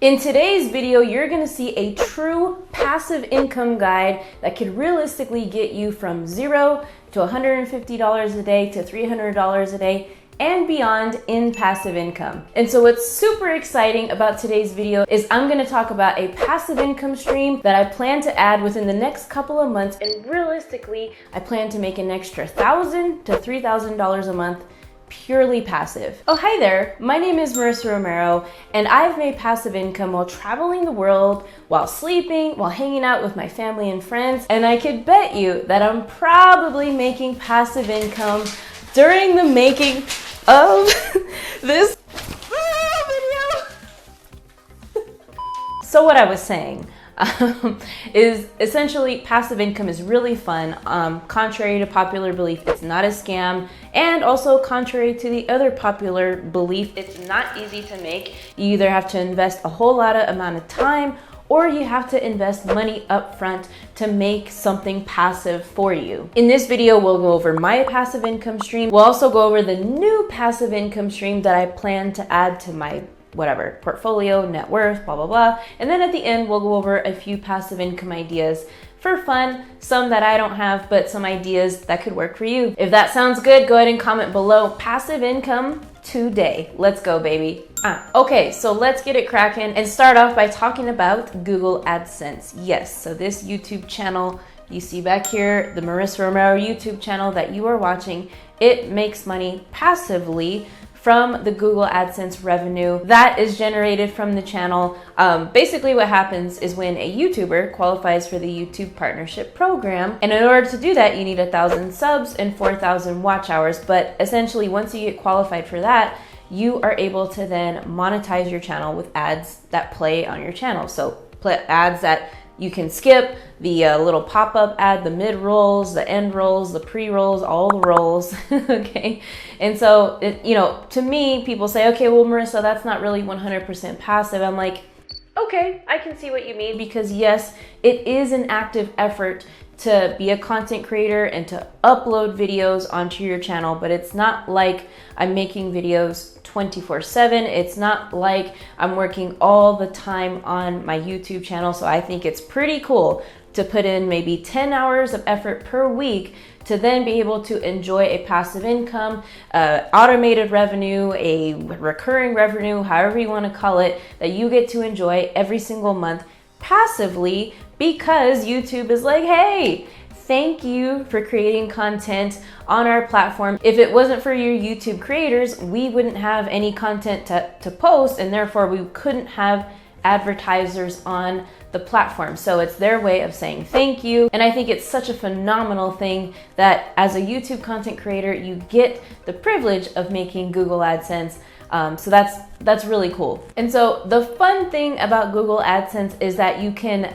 In today's video, you're gonna see a true passive income guide that could realistically get you from $0 to $150 a day to $300 a day and beyond in passive income. And so what's super exciting about today's video is I'm gonna talk about a passive income stream that I plan to add within the next couple of months. And realistically, I plan to make an extra $1,000 to $3,000 a month purely passive. Oh, hi there. My name is Marissa Romero, and I've made passive income while traveling the world, while sleeping, while hanging out with my family and friends. And I could bet you that I'm probably making passive income during the making of this video. So what I was saying is essentially passive income is really fun. Contrary to popular belief, it's not a scam. And also contrary to the other popular belief, it's not easy to make. You either have to invest a whole lot of amount of time or you have to invest money up front to make something passive for you. In this video, we'll go over my passive income stream. We'll also go over the new passive income stream that I plan to add to my whatever, portfolio, net worth, blah, blah, blah. And then at the end, we'll go over a few passive income ideas for fun, some that I don't have, but some ideas that could work for you. If that sounds good, go ahead and comment below. Passive income today. Let's go, baby. Okay, so let's get it cracking and start off by talking about Google AdSense. Yes, so this YouTube channel you see back here, the Marissa Romero YouTube channel that you are watching, it makes money passively from the Google AdSense revenue that is generated from the channel. Basically what happens is when a YouTuber qualifies for the YouTube partnership program, and in order to do that, you need 1,000 subs and 4,000 watch hours. But essentially, once you get qualified for that, you are able to then monetize your channel with ads that play on your channel. So ads that you can skip, the little pop-up ad, the mid-rolls, the end rolls, the pre-rolls, all the rolls, okay? And so, to me, people say, okay, well, Marissa, that's not really 100% passive. I'm like, okay, I can see what you mean, because yes, it is an active effort to be a content creator and to upload videos onto your channel, but it's not like I'm making videos 24/7. It's not like I'm working all the time on my YouTube channel. So I think it's pretty cool to put in maybe 10 hours of effort per week to then be able to enjoy a passive income, automated revenue, a recurring revenue, however you want to call it, that you get to enjoy every single month passively, because YouTube is like, hey, thank you for creating content on our platform. If it wasn't for your YouTube creators, we wouldn't have any content to post, and therefore we couldn't have advertisers on the platform. So it's their way of saying thank you. And I think it's such a phenomenal thing that as a YouTube content creator, you get the privilege of making Google AdSense. So that's really cool. And so the fun thing about Google AdSense is that you can,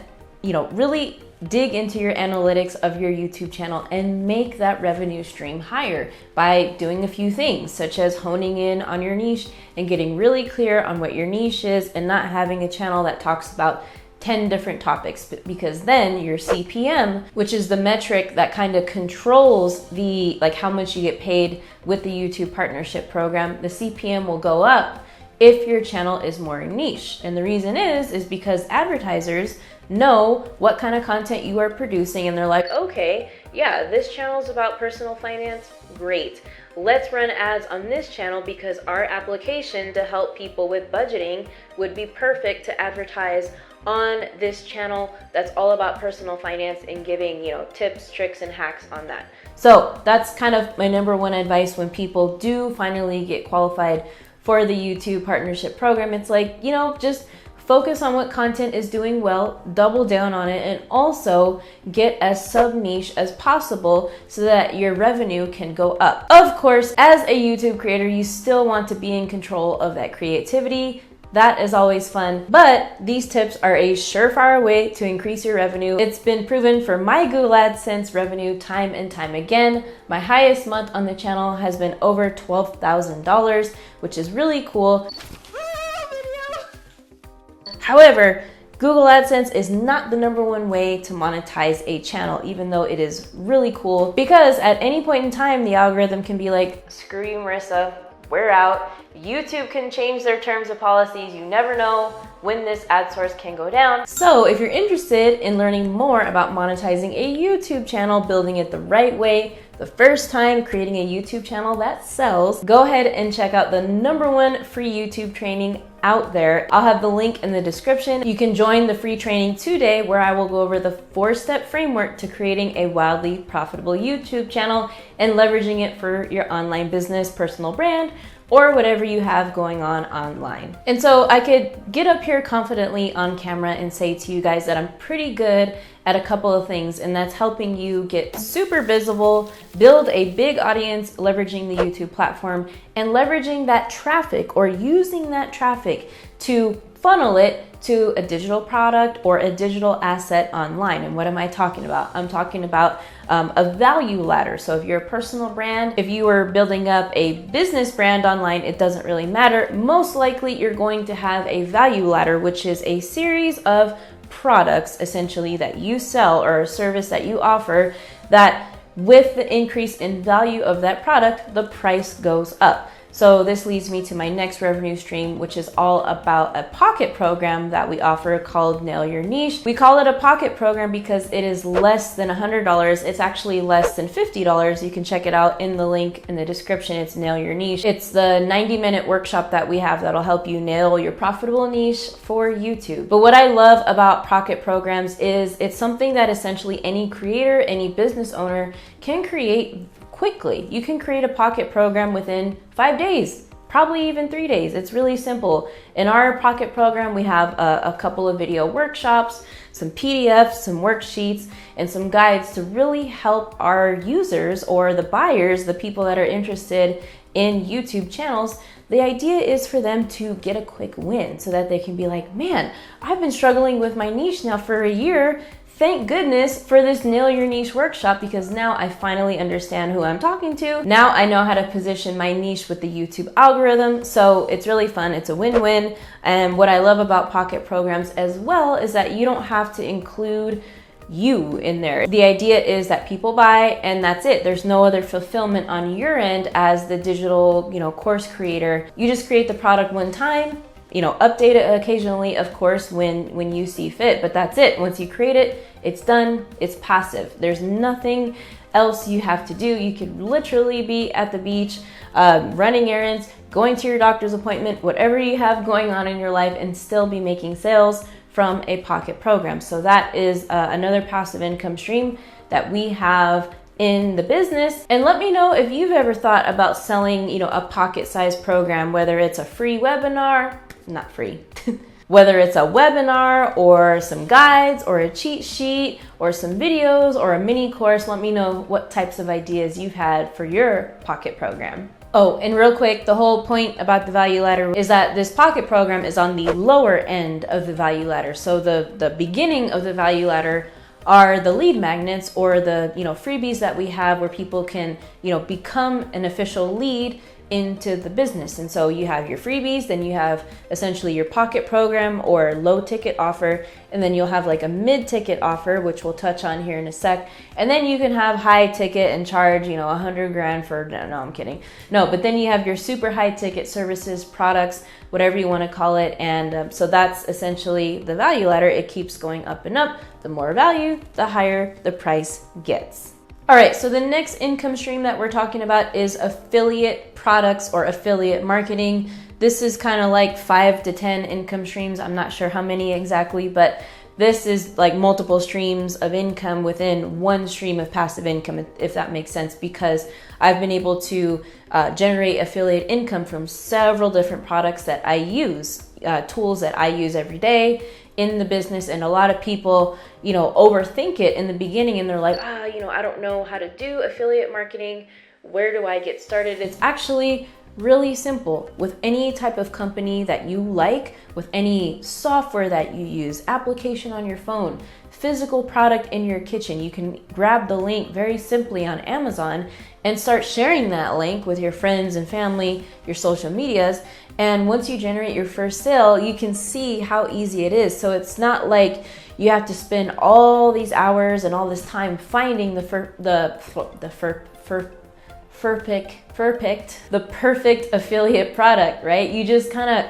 really dig into your analytics of your YouTube channel and make that revenue stream higher by doing a few things, such as honing in on your niche and getting really clear on what your niche is and not having a channel that talks about 10 different topics, because then your CPM, which is the metric that kind of controls how much you get paid with the YouTube partnership program, the CPM will go up if your channel is more niche. And the reason is because advertisers know what kind of content you are producing, and they're like, okay, yeah, this channel is about personal finance, great. Let's run ads on this channel because our application to help people with budgeting would be perfect to advertise on this channel that's all about personal finance and giving, tips, tricks, and hacks on that. So that's kind of my number one advice when people do finally get qualified for the YouTube partnership program. It's like, just focus on what content is doing well, double down on it, and also get as sub-niche as possible so that your revenue can go up. Of course, as a YouTube creator, you still want to be in control of that creativity. That is always fun, but these tips are a surefire way to increase your revenue. It's been proven for my Google AdSense revenue time and time again. My highest month on the channel has been over $12,000, which is really cool. However, Google AdSense is not the #1 way to monetize a channel, even though it is really cool, because at any point in time, the algorithm can be like, screw you, Marissa, we're out. YouTube can change their terms of policies. You never know when this ad source can go down. So if you're interested in learning more about monetizing a YouTube channel, building it the right way, the first time creating a YouTube channel that sells, go ahead and check out the #1 free YouTube training out there. I'll have the link in the description. You can join the free training today, where I will go over the 4-step framework to creating a wildly profitable YouTube channel and leveraging it for your online business, personal brand, or whatever you have going on online. And so I could get up here confidently on camera and say to you guys that I'm pretty good at a couple of things, and that's helping you get super visible, build a big audience, leveraging the YouTube platform, and leveraging that traffic or using that traffic to funnel it to a digital product or a digital asset online. And what am I talking about? I'm talking about a value ladder. So if you're a personal brand, if you are building up a business brand online, it doesn't really matter. Most likely you're going to have a value ladder, which is a series of products essentially that you sell, or a service that you offer, that with the increase in value of that product, the price goes up. So this leads me to my next revenue stream, which is all about a pocket program that we offer called Nail Your Niche. We call it a pocket program because it is less than $100. It's actually less than $50. You can check it out in the link in the description. It's Nail Your Niche. It's the 90-minute workshop that we have that'll help you nail your profitable niche for YouTube. But what I love about pocket programs is it's something that essentially any creator, any business owner can create quickly. You can create a pocket program within 5 days, probably even 3 days. It's really simple. In our pocket program, we have a couple of video workshops, some PDFs, some worksheets, and some guides to really help our users, or the buyers, the people that are interested in YouTube channels. The idea is for them to get a quick win so that they can be like, man, I've been struggling with my niche now for a year. Thank goodness for this Nail Your Niche workshop, because now I finally understand who I'm talking to. Now I know how to position my niche with the YouTube algorithm. So it's really fun. It's a win-win. And what I love about pocket programs as well is that you don't have to include you in there. The idea is that people buy and that's it. There's no other fulfillment on your end as the digital, course creator. You just create the product one time, update it occasionally, of course, when you see fit, but that's it. Once you create it, it's done, it's passive. There's nothing else you have to do. You could literally be at the beach, running errands, going to your doctor's appointment, whatever you have going on in your life, and still be making sales from a pocket program. So that is another passive income stream that we have in the business. And let me know if you've ever thought about selling, a pocket-sized program, whether it's a free webinar, not free, whether it's a webinar or some guides or a cheat sheet or some videos or a mini course. Let me know what types of ideas you've had for your pocket program. Oh, and real quick, the whole point about the value ladder is that this pocket program is on the lower end of the value ladder. So the beginning of the value ladder are the lead magnets, or the freebies that we have where people can become an official lead into the business. And so you have your freebies, then you have essentially your pocket program or low ticket offer, and then you'll have like a mid ticket offer, which we'll touch on here in a sec. And then you can have high ticket and charge 100 grand for, no, I'm kidding. No, but then you have your super high ticket services, products, whatever you want to call it. And so that's essentially the value ladder. It keeps going up and up. The more value, the higher the price gets. All right, so the next income stream that we're talking about is affiliate products or affiliate marketing. This is kind of like 5 to 10 income streams. I'm not sure how many exactly, but this is like multiple streams of income within one stream of passive income, if that makes sense, because I've been able to generate affiliate income from several different products that I use, tools that I use every day in the business. And a lot of people, overthink it in the beginning, and they're like, I don't know how to do affiliate marketing. Where do I get started? It's actually really simple. With any type of company that you like, with any software that you use, application on your phone, physical product in your kitchen, you can grab the link very simply on Amazon and start sharing that link with your friends and family, your social medias. And once you generate your first sale, you can see how easy it is. So it's not like you have to spend all these hours and all this time finding the perfect affiliate product, right? You just kind of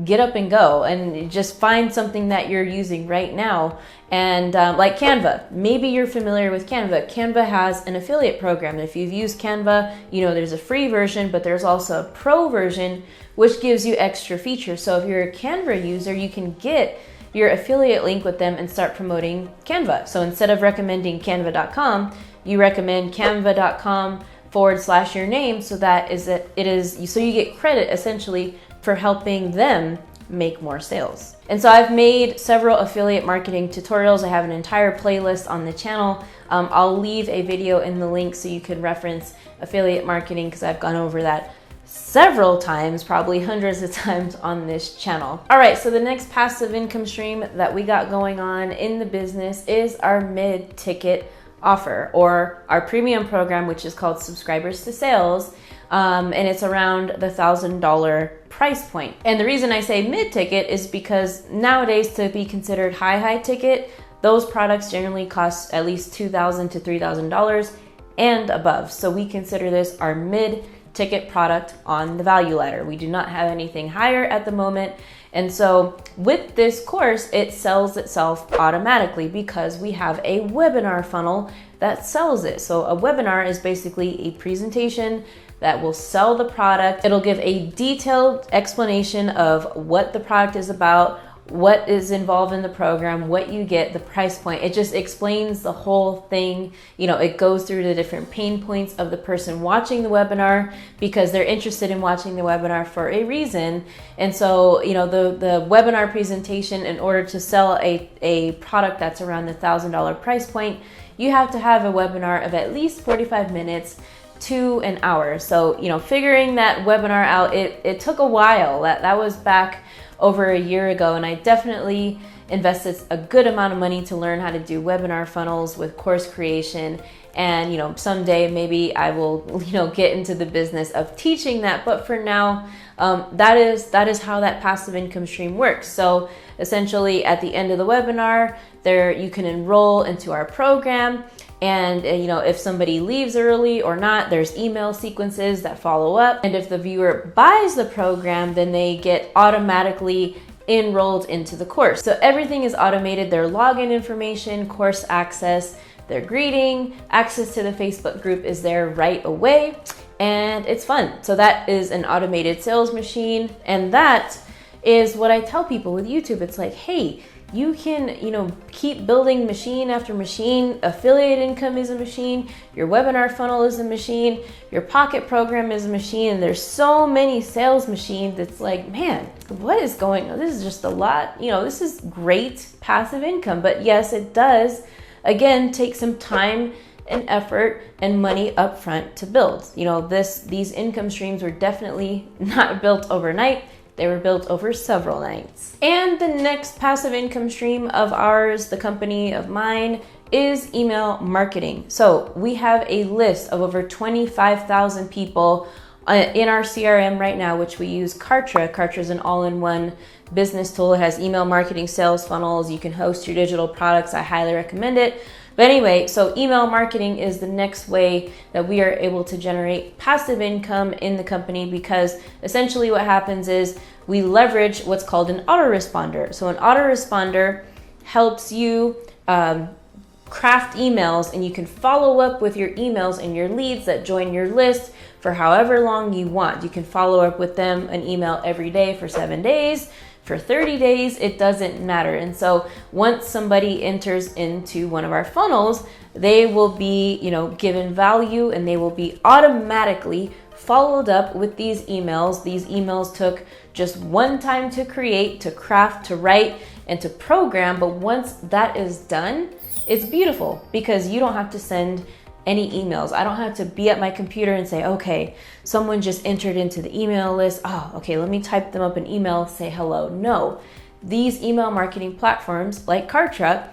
get up and go and just find something that you're using right now. And like Canva, maybe you're familiar with Canva. Canva has an affiliate program. If you've used Canva, you know there's a free version, but there's also a pro version, which gives you extra features. So if you're a Canva user, you can get your affiliate link with them and start promoting Canva. So instead of recommending canva.com, you recommend canva.com/your name, so that so you get credit essentially for helping them make more sales. And so I've made several affiliate marketing tutorials. I have an entire playlist on the channel. I'll leave a video in the link so you can reference affiliate marketing, because I've gone over that several times, probably hundreds of times on this channel. All right, so the next passive income stream that we got going on in the business is our mid-ticket offer, or our premium program, which is called Subscribers to Sales. And it's around the $1,000 price point. And the reason I say mid-ticket is because nowadays, to be considered high ticket, those products generally cost at least $2,000 to $3,000 and above. So we consider this our mid-ticket product on the value ladder. We do not have anything higher at the moment. And so with this course, it sells itself automatically because we have a webinar funnel that sells it. So a webinar is basically a presentation that will sell the product. It'll give a detailed explanation of what the product is about, what is involved in the program, what you get, the price point. It just explains the whole thing. You know, it goes through the different pain points of the person watching the webinar, because they're interested in watching the webinar for a reason. And so, you know, the webinar presentation, in order to sell a product that's around the $1,000 price point, you have to have a webinar of at least 45 minutes to an hour. So, you know, figuring that webinar out, it took a while. That was back over a year ago, and I definitely invested a good amount of money to learn how to do webinar funnels with course creation. And, you know, someday maybe I will, you know, get into the business of teaching that. But for now, that is how that passive income stream works. So essentially at the end of the webinar, you can enroll into our program. And you know, if somebody leaves early or not, there's email sequences that follow up. And if the viewer buys the program, then they get automatically enrolled into the course. So everything is automated. Their login information, course access, their greeting, access to the Facebook group is there right away. And it's fun. So that is an automated sales machine. And that is what I tell people with YouTube. It's like, hey, you can, you know, keep building machine after machine. Affiliate income is a machine. Your webinar funnel is a machine. Your pocket program is a machine. And there's so many sales machines. It's like, man, what is going on? This is just a lot. You know, this is great passive income. But yes, it does, again, take some time and effort and money upfront to build. You know, these income streams were definitely not built overnight. They were built over several nights. And the next passive income stream of ours, the company of mine, is email marketing. So we have a list of over 25,000 people in our CRM right now, which we use Kartra. Kartra is an all-in-one business tool. It has email marketing, sales funnels. You can host your digital products. I highly recommend it. But anyway, so email marketing is the next way that we are able to generate passive income in the company, because essentially what happens is we leverage what's called an autoresponder. So an autoresponder helps you craft emails, and you can follow up with your emails and your leads that join your list for however long you want. You can follow up with them an email every day for 7 days. For 30 days, it doesn't matter. And so once somebody enters into one of our funnels, they will be, you know, given value, and they will be automatically followed up with these emails. These emails took just one time to create, to craft, to write, and to program. But once that is done, it's beautiful, because you don't have to send any emails. I don't have to be at my computer and say, okay, someone just entered into the email list. Oh, okay, let me type them up an email, say hello. No, these email marketing platforms like Kartra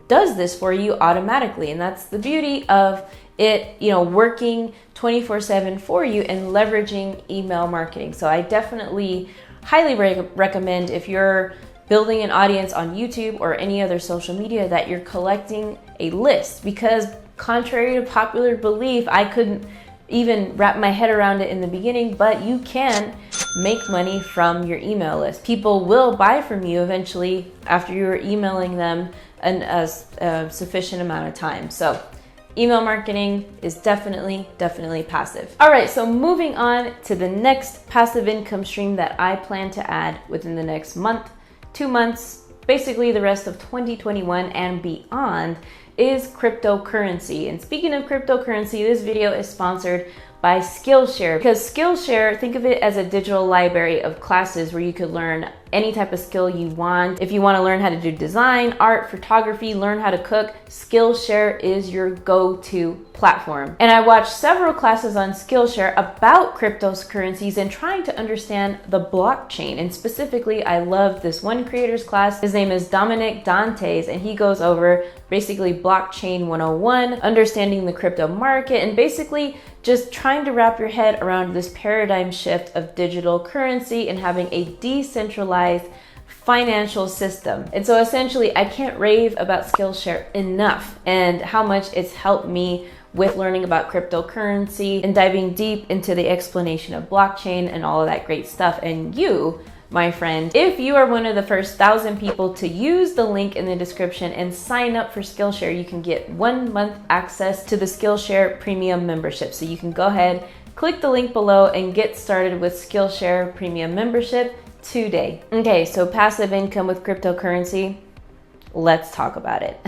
does this for you automatically. And that's the beauty of it, you know, working 24/7 for you and leveraging email marketing. So I definitely highly recommend, if you're building an audience on YouTube or any other social media, that you're collecting a list, because contrary to popular belief, I couldn't even wrap my head around it in the beginning, but you can make money from your email list. People will buy from you eventually after you're emailing them a sufficient amount of time. So email marketing is definitely passive. All right, so moving on to the next passive income stream that I plan to add within the next month, 2 months, basically the rest of 2021 and beyond, is cryptocurrency. And speaking of cryptocurrency, this video is sponsored by Skillshare, because Skillshare, think of it as a digital library of classes where you could learn any type of skill you want. If you want to learn how to do design, art, photography, learn how to cook, Skillshare is your go-to platform. And I watched several classes on Skillshare about cryptocurrencies and trying to understand the blockchain. And specifically, I love this one creator's class. His name is Dominic Dantes, and he goes over basically blockchain 101, understanding the crypto market, and basically just trying to wrap your head around this paradigm shift of digital currency and having a decentralized financial system. And so essentially, I can't rave about Skillshare enough and how much it's helped me with learning about cryptocurrency and diving deep into the explanation of blockchain and all of that great stuff. And you, my friend, if you are one of the first 1,000 people to use the link in the description and sign up for Skillshare, you can get 1 month access to the Skillshare premium membership. So you can go ahead, click the link below and get started with Skillshare premium membership today. Okay, so passive income with cryptocurrency, let's talk about it.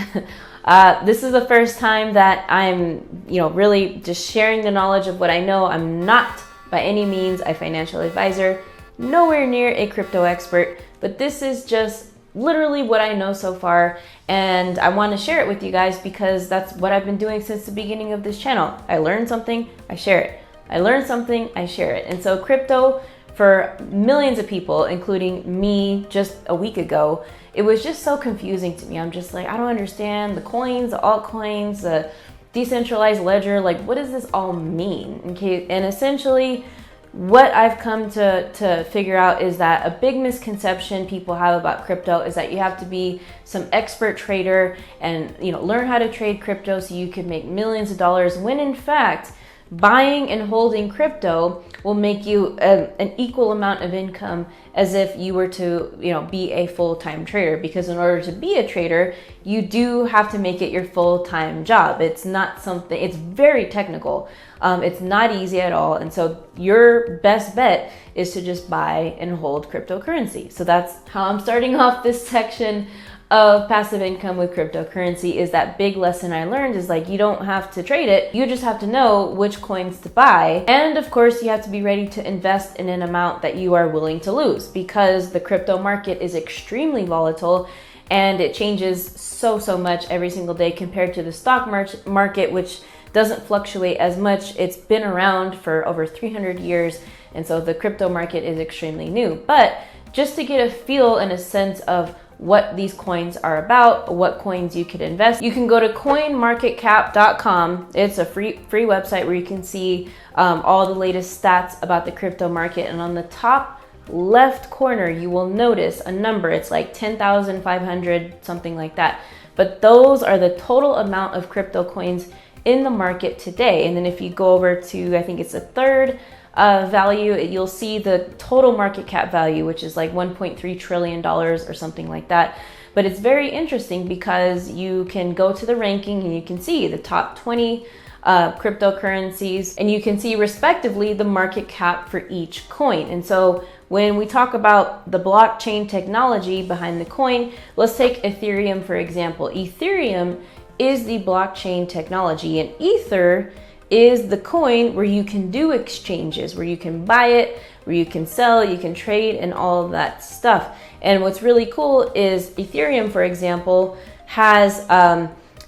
This is the first time that I'm, really just sharing the knowledge of what I know. I'm not by any means a financial advisor, nowhere near a crypto expert, but this is just literally what I know so far, and I want to share it with you guys because that's what I've been doing since the beginning of this channel. I learned something, I share it. I learned something, I share it. And so crypto, for millions of people, including me just a week ago, it was just so confusing to me. I'm just like, I don't understand the coins, the altcoins, the decentralized ledger, like what does this all mean? Okay, and essentially what I've come to figure out is that a big misconception people have about crypto is that you have to be some expert trader and learn how to trade crypto so you can make millions of dollars, when in fact buying and holding crypto will make you an equal amount of income as if you were to be a full-time trader, because in order to be a trader you do have to make it your full-time job. It's not something, it's very technical. It's not easy at all, and so your best bet is to just buy and hold cryptocurrency. So that's how I'm starting off this section of passive income with cryptocurrency. Is that big lesson I learned is like, you don't have to trade it, you just have to know which coins to buy. And of course you have to be ready to invest in an amount that you are willing to lose, because the crypto market is extremely volatile and it changes so much every single day compared to the stock market, which doesn't fluctuate as much. It's been around for over 300 years, and so the crypto market is extremely new. But just to get a feel and a sense of what these coins are about, what coins you could invest, you can go to coinmarketcap.com. It's a free website where you can see all the latest stats about the crypto market. And on the top left corner, you will notice a number. It's like 10,500, something like that. But those are the total amount of crypto coins in the market today. And then if you go over to, I think it's a third value, you'll see the total market cap value, which is like $1.3 trillion or something like that. But it's very interesting because you can go to the ranking and you can see the top 20 cryptocurrencies, and you can see respectively the market cap for each coin. And so when we talk about the blockchain technology behind the coin, let's take Ethereum for example. Ethereum is the blockchain technology, and Ether is the coin where you can do exchanges, where you can buy it, where you can sell, you can trade, and all of that stuff. And what's really cool is Ethereum, for example, has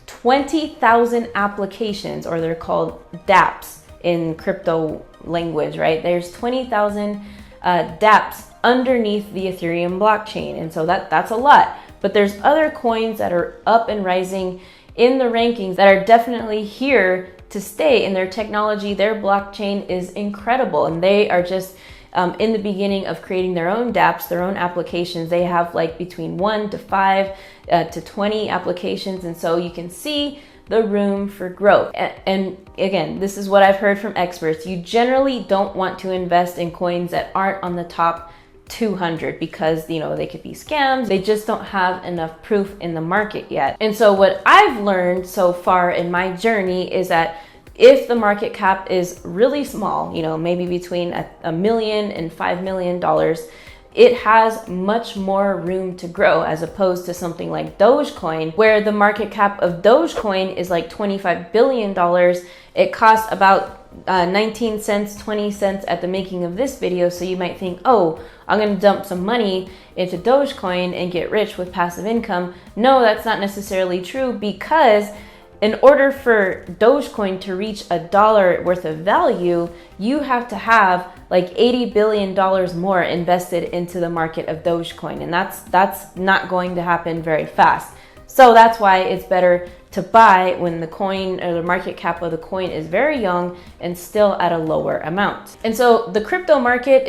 20,000 applications, or they're called dApps in crypto language, right? There's 20,000 dApps underneath the Ethereum blockchain, and so that's a lot. But there's other coins that are up and rising in the rankings that are definitely here to stay, and their technology, their blockchain is incredible, and they are just in the beginning of creating their own dApps, their own applications. They have like between 1 to 5 to 20 applications, and so you can see the room for growth. And again, this is what I've heard from experts. You generally don't want to invest in coins that aren't on the top 200 because, they could be scams. They just don't have enough proof in the market yet. And so what I've learned so far in my journey is that if the market cap is really small, maybe between $1 million and $5 million, it has much more room to grow as opposed to something like Dogecoin, where the market cap of Dogecoin is like $25 billion. It costs about 19 cents, 20 cents at the making of this video. So you might think, oh, I'm going to dump some money into Dogecoin and get rich with passive income. No, that's not necessarily true, because in order for Dogecoin to reach $1 worth of value, you have to have like $80 billion more invested into the market of Dogecoin. And that's not going to happen very fast. So that's why it's better to buy when the coin or the market cap of the coin is very young and still at a lower amount. And so the crypto market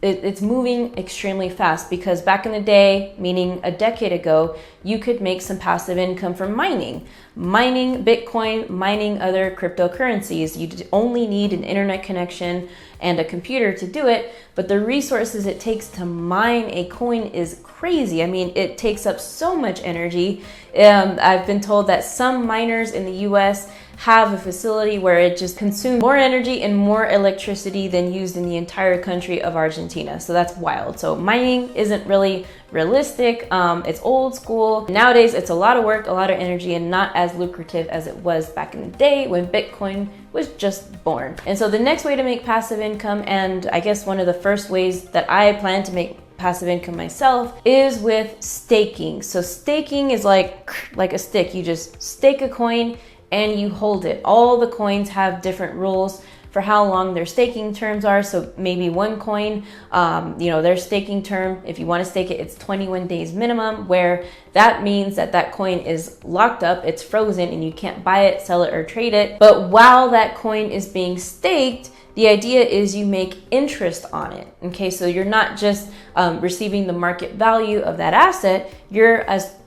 it's moving extremely fast, because back in the day, meaning a decade ago, you could make some passive income from mining Bitcoin, mining other cryptocurrencies. You only need an internet connection and a computer to do it, but the resources it takes to mine a coin is crazy. I mean, it takes up so much energy. I've been told that some miners in the US have a facility where it just consumes more energy and more electricity than used in the entire country of Argentina. So that's wild. So mining isn't really realistic. It's old school. Nowadays, it's a lot of work, a lot of energy, and not as lucrative as it was back in the day when Bitcoin was just born. And so the next way to make passive income, and I guess one of the first ways that I plan to make passive income myself, is with staking. So staking is like a stick. You just stake a coin and you hold it. All the coins have different rules for how long their staking terms are. So maybe one coin, their staking term, if you want to stake it, it's 21 days minimum, where that means that coin is locked up, it's frozen, and you can't buy it, sell it, or trade it. But while that coin is being staked, the idea is you make interest on it. Okay, so you're not just receiving the market value of that asset, you're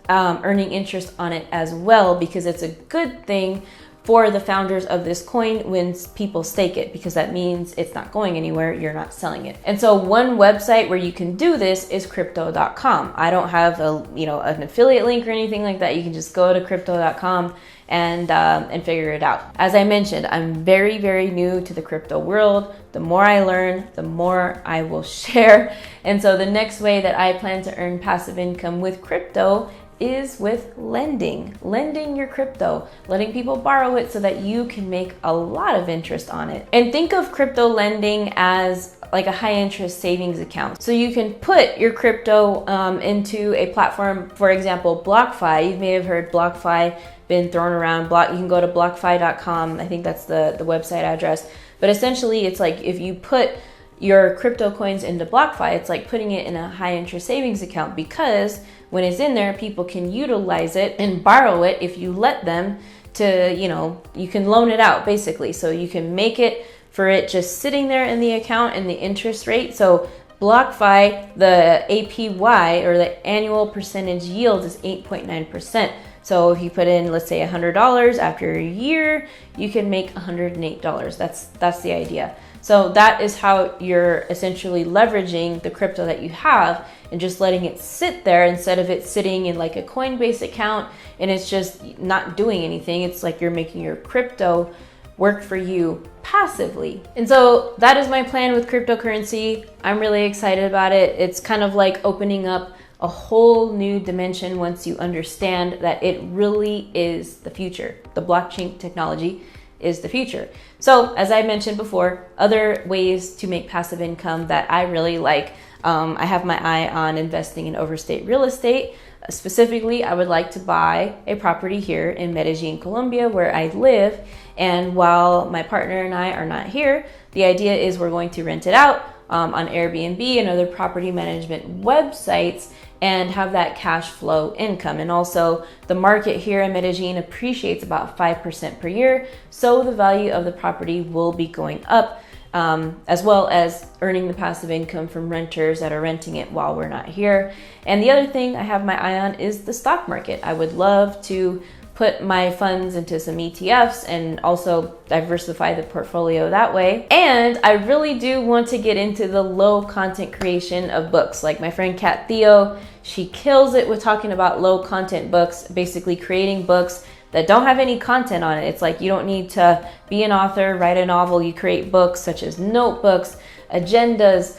earning interest on it as well, because it's a good thing for the founders of this coin when people stake it, because that means it's not going anywhere, you're not selling it. And so one website where you can do this is crypto.com. I don't have an affiliate link or anything like that. You can just go to crypto.com and figure it out. As I mentioned, I'm very, very new to the crypto world. The more I learn, the more I will share. And so the next way that I plan to earn passive income with crypto is with lending your crypto, letting people borrow it so that you can make a lot of interest on it. And think of crypto lending as like a high interest savings account. So you can put your crypto into a platform, for example, BlockFi. You may have heard BlockFi been thrown around. You can go to blockfi.com. I think that's the website address. But essentially, it's like if you put your crypto coins into BlockFi, it's like putting it in a high interest savings account, because when it's in there, people can utilize it and borrow it if you let them to, you can loan it out basically. So you can make it for it just sitting there in the account and the interest rate. So BlockFi, the APY, or the annual percentage yield, is 8.9%. So if you put in, let's say $100, after a year, you can make $108. That's the idea. So that is how you're essentially leveraging the crypto that you have and just letting it sit there instead of it sitting in like a Coinbase account and it's just not doing anything. It's like you're making your crypto work for you passively. And so that is my plan with cryptocurrency. I'm really excited about it. It's kind of like opening up a whole new dimension once you understand that it really is the future. The blockchain technology is the future. So as I mentioned before, other ways to make passive income that I really like, I have my eye on investing in overseas real estate. Specifically, I would like to buy a property here in Medellin, Colombia, where I live. And while my partner and I are not here, the idea is we're going to rent it out on Airbnb and other property management websites and have that cash flow income. And also the market here in Medellin appreciates about 5% per year. So the value of the property will be going up, as well as earning the passive income from renters that are renting it while we're not here. And the other thing I have my eye on is the stock market. I would love to put my funds into some ETFs and also diversify the portfolio that way. And I really do want to get into the low content creation of books. Like my friend Kat Theo, she kills it with talking about low content books, basically creating books that don't have any content on it. It's like you don't need to be an author, write a novel. You create books such as notebooks, agendas,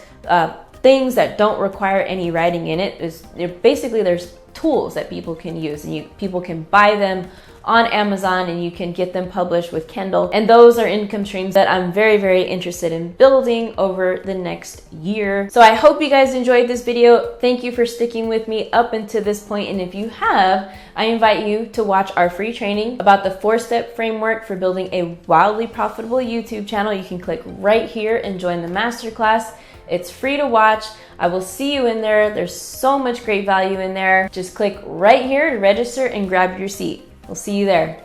things that don't require any writing in it. Basically, there's tools that people can use, and people can buy them on Amazon, and you can get them published with Kindle. And those are income streams that I'm very, very interested in building over the next year. So I hope you guys enjoyed this video. Thank you for sticking with me up until this point. And if you have, I invite you to watch our free training about the 4-step framework for building a wildly profitable YouTube channel. You can click right here and join the masterclass. It's free to watch. I will see you in there. There's so much great value in there. Just click right here to register and grab your seat. We'll see you there.